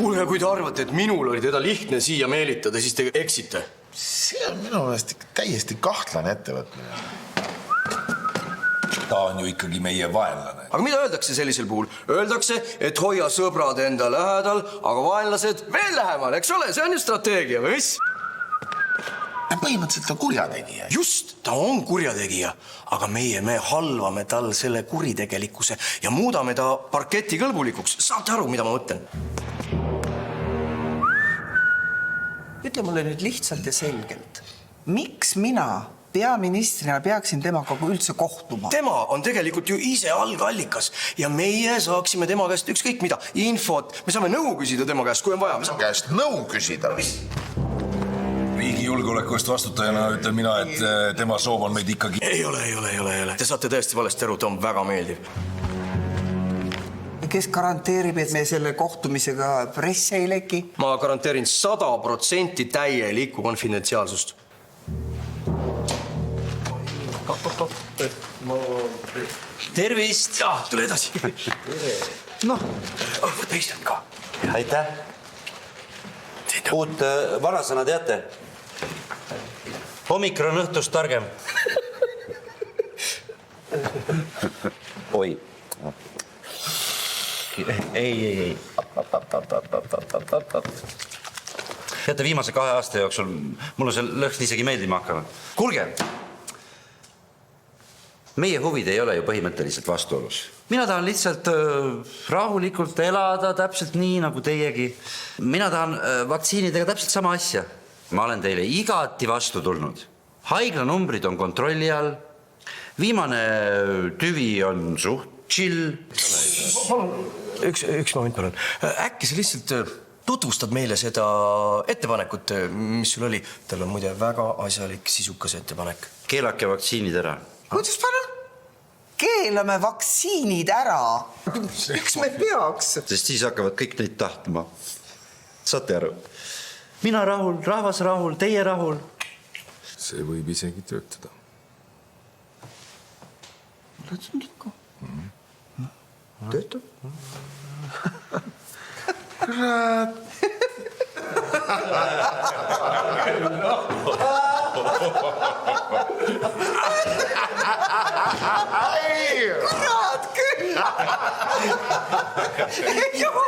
Kuule, kui te arvate, et minul oli teda lihtne siia meelitada, siis te eksite. See on minu meelest täiesti kahtlane ettevõtmine. Ta on ju ikkagi meie vaenlane. Aga mida öeldakse sellisel puhul? Öeldakse, et hoia sõbrad enda lähedal, aga vaenlased veel lähemal, eks ole? See on ju strateegia, või mis? Põhimõtteliselt on kurjategija. Just, ta on kurjategija, aga me halvame tal selle kuritegelikkuse ja muudame ta parketi kõlbulikuks. Saate aru, mida ma mõtlen? Ütle mulle nüüd lihtsalt ja selgelt. Miks mina peaministrina peaksin temaga üldse kohtuma? Tema on tegelikult ju ise algallikas ja meie saaksime tema käest ükskõik mida. Infot, me saame nõu küsida tema käest, kui on vaja. Käest nõu küsida. Riigi julgeoleku eest vastutajana ütlen mina, et tema soov on meid ikkagi... Ei ole. Te saate tõesti valesti aru, ta on väga meeldiv. Kes garanteerib, et me selle kohtumisega presse ei leki? Ma garanteerin 100% täielikku konfidentsiaalsust. Tervist! Ja, tule edasi. Noh. Võta istet ka. Aitäh. Uut vanasõna teate? Omikron õhtust targem. Oi. Ei. Teate, viimase 2 aasta jooksul mul on see lõhn isegi meeldima hakkanud. Kuulge! Meie huvid ei ole ju põhimõtteliselt vastuolus. Mina tahan lihtsalt rahulikult elada täpselt nii, nagu teiegi. Mina tahan vaktsiinidega täpselt sama asja. Ma olen teile igati vastu tulnud. Haiglanumbrid on kontrolli all. Viimane tüvi on suht chill. Üks moment, palun. Äkki sa lihtsalt tutvustad meile seda ettepanekut, mis sul oli? Tal on muide väga asjalik, sisukas ettepanek. Keelake vaktsiinid ära. Kuidas palun? Keelame vaktsiinid ära. Miks me peaks? Sest siis hakkavad kõik neid tahtma. Saate aru? Mina rahul, rahvas rahul, teie rahul. See võib isegi töötada. Töötab? Kurat. Kurat küll! Juhu!